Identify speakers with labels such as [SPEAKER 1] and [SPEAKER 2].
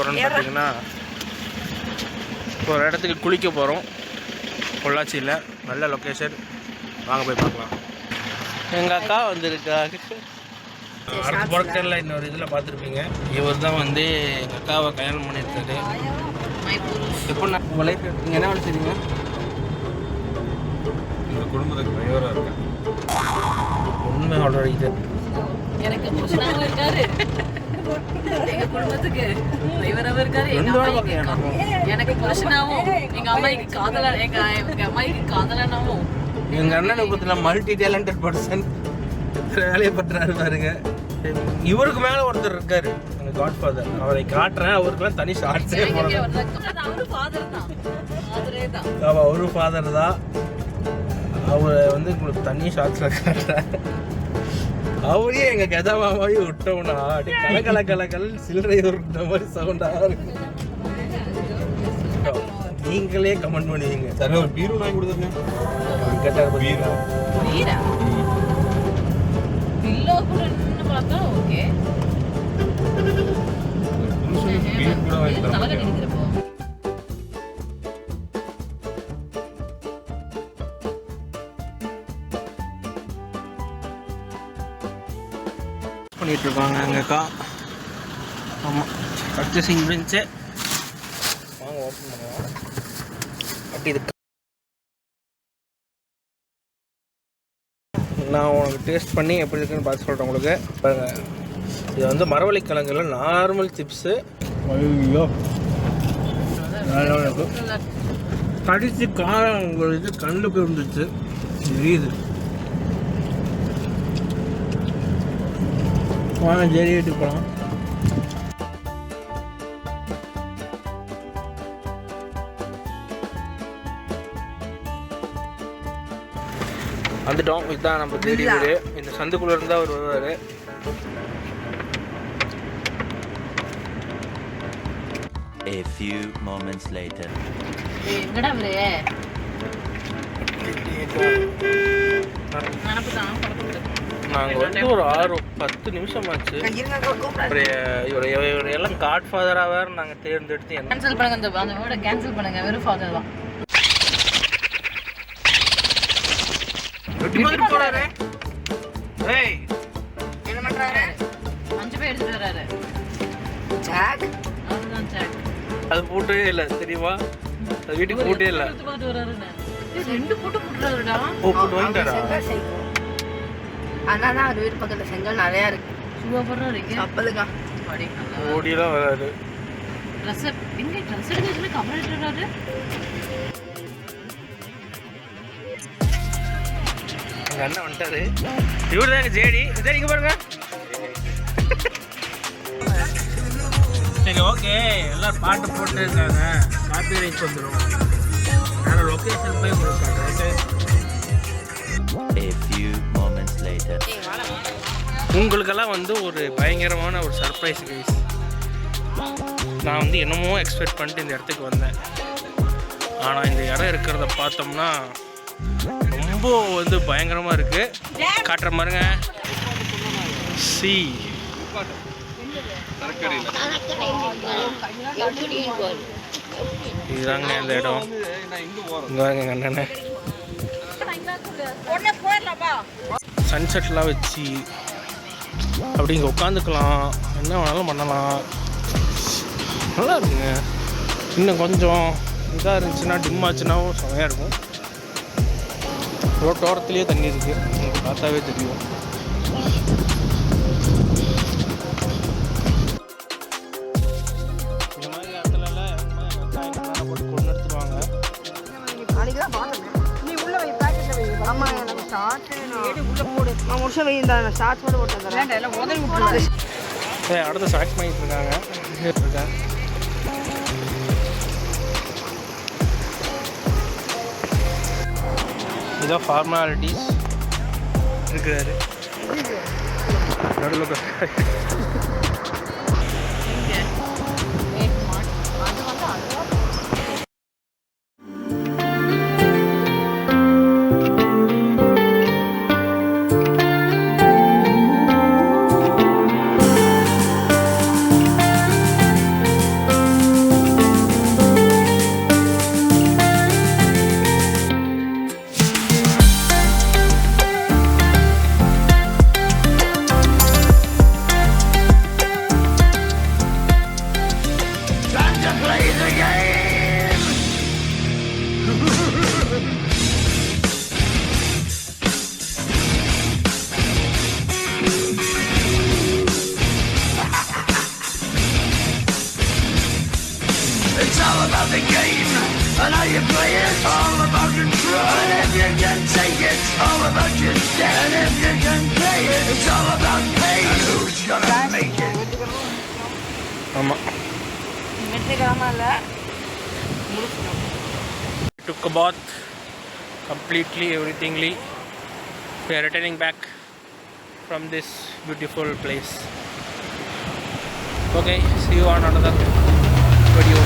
[SPEAKER 1] போகிறோன்னு பார்த்தீங்கன்னா ஒரு இடத்துக்கு குளிக்க போகிறோம். பொள்ளாச்சியில் நல்ல லொக்கேஷன், வாங்க போய் பார்க்கலாம். எங்கள் அக்கா வந்திருக்கா. அடுத்த ப்ராடக்டில் இன்னொரு இதில் பார்த்துருப்பீங்க. இவர் தான் வந்து எங்கள் அக்காவை கல்யாணம் பண்ணியிருக்காரு. இப்போ நான் உங்கள் லைஃப் நீங்கள் என்ன வேலை செய்வீங்க?
[SPEAKER 2] எங்கள் குடும்பத்துக்கு டிரைவராக இருக்கேன்.
[SPEAKER 1] உண்மை ஆல்ரெடி இது
[SPEAKER 3] எனக்கு புருஷனாகவும் இருக்காரு, எங்க குடும்பத்துக்கு டிரைவராகவும் இருக்காரு, எனக்கு புருஷனாகவும் எங்க அம்மாய்க்கு காதலனாகவும்
[SPEAKER 1] எங்கள் அண்ணனை பற்றின மல்டி டேலண்டட் பர்சன் வேலையை பற்றாரு பாருங்க. இவருக்கு மேலே ஒருத்தர் இருக்காரு, எங்கள் காட் ஃபாதர். அவரை காட்டுறேன், அவருக்குலாம் தனி ஷார்ட்ஸே போடுறேன். அவரு ஃபாதர் தான். அவரை வந்து உங்களுக்கு தனி ஷார்ட்ஸில் காட்டுறேன். அவரே எங்கள் கதா மாமாவே விட்டோம்னா அப்படி கலக்கல சில்லறை இந்த மாதிரி சவுண்டாக இருக்கு. நீங்களே கமெண்ட் பண்ணுவீங்க. சரி, ஒரு பீரோ வாங்கி கொடுத்துருங்க. கேட்டார் பீரோ
[SPEAKER 3] பில்லோ கூட பார்த்தா ஓகே. தலைகட்டி இருக்கிறப்போ
[SPEAKER 1] பண்ணிட்டு இருக்காங்க எங்கள் அக்கா. ஆமாம், பர்ச்சேசிங் முடிஞ்சு வாங்க ஓப்பன் பண்ணுவோம். அப்படி இது நான் உனக்கு டேஸ்ட் பண்ணி எப்படி இருக்குன்னு பார்த்து சொல்கிறேன் உங்களுக்கு. பாருங்கள், இது வந்து மரவள்ளிக்கிழங்குல நார்மல் சிப்ஸு. ஐயோ கடிச்சு காரம் உங்களுக்கு கண்ணு போய் இருந்துச்சு, தெரியுது. வாங்க ஜெரி வீட்டுக்கு போகலாம். வந்துட்டோம். இதுதான் நம்ம தேடி வீடு. இந்த சந்துக்குள்ள இருந்தா அவர் வருவாரு.
[SPEAKER 4] A few moments later.
[SPEAKER 3] எங்கடா அவரு?
[SPEAKER 1] நாங்கள் வந்து ஒரு 6-10 நிமிஷம் ஆச்சு. இவர் எல்லாம் காட் ஃபாதராக வேறு நாங்கள் தேர்ந்தெடுத்து
[SPEAKER 3] கேன்சல் பண்ணுங்க. அந்த வேர்டை கேன்சல் பண்ணுங்க. வெறும் ஃபாதர் தான்.
[SPEAKER 1] போறாரு. ஏய்,
[SPEAKER 3] என்ன பண்றாரு? 5 பேர் எடுத்துட்டு வராரு. ஜாக் அதுதான் ஜாக்.
[SPEAKER 1] அது போட்டே இல்லை தெரியுமா? அது வீட்டுக்கு போட்டே இல்லை.
[SPEAKER 3] போட்டு வராருன்னு 2 போட்டுறாருடா.
[SPEAKER 1] ஓ, போட்டு வாங்கிட்டாரா?
[SPEAKER 5] ஆனால் தான் அது வீட்டு பக்கத்தில் செங்கல் நிறையா இருக்கு.
[SPEAKER 3] சூப்பராக இருக்கு.
[SPEAKER 5] அப்பலுக்கா
[SPEAKER 1] ஓடிலாம் வராது.
[SPEAKER 3] ட்ரெஸ் எங்கே ட்ரெஸ் எடுத்து கவர் எடுத்துறாரு.
[SPEAKER 1] எங்கள் அண்ணன் வந்துட்டாரு. இவர் தான் எங்கள் ஜேடி. சரி, இங்கே பாருங்க. சரி, ஓகே. எல்லாம் பாட்டு போட்டு இருக்காங்க. காப்பி ரைட் வந்துடும். நான் லொக்கேஷன் போய் கொடுக்குறேன்.
[SPEAKER 4] A few moments later.
[SPEAKER 1] உங்களுக்கெல்லாம் வந்து ஒரு பயங்கரமான ஒரு சர்ப்ரைஸ் கைஸ். நான் வந்து என்னமோ எக்ஸ்பெக்ட் பண்ணிட்டு இந்த இடத்துக்கு வந்தேன். ஆனால் இந்த இடம் இருக்கிறத பார்த்தோம்னா ரொம்ப வந்து பயங்கரமாக இருக்குது. காட்டுற மாதிரிங்க. சி இதுதாங்க இந்த இடம். இங்கே வாங்க எங்கள் அண்ணனை. சன்செட்லாம் வச்சு அப்படி இங்கே உட்காந்துக்கலாம், என்ன வேணாலும் பண்ணலாம். நல்லா இருக்குங்க. இன்னும் கொஞ்சம் இதாக இருந்துச்சுன்னா, டிம் ஆச்சுன்னாவும் செமையாக இருக்கும். ரோட்டோரத்துலேயே தண்ணி இருக்குது, உங்களுக்கு பார்த்தாவே தெரியும். இந்த மாதிரி இடத்துலலாம் போட்டு கொண்டு எடுத்துருவாங்க. அடுத்த ஸ்டார்ட் பண்ணிட்டு இருக்காங்க. இதான் ஃபார்மாலிட்டிஸ் இருக்கிறாரு நடுவில். ஆமாம்.
[SPEAKER 3] வெற்றிகரமா இல்ல
[SPEAKER 1] Took a bath completely, everythingly. We are returning back from this beautiful place. Okay, see you on another video.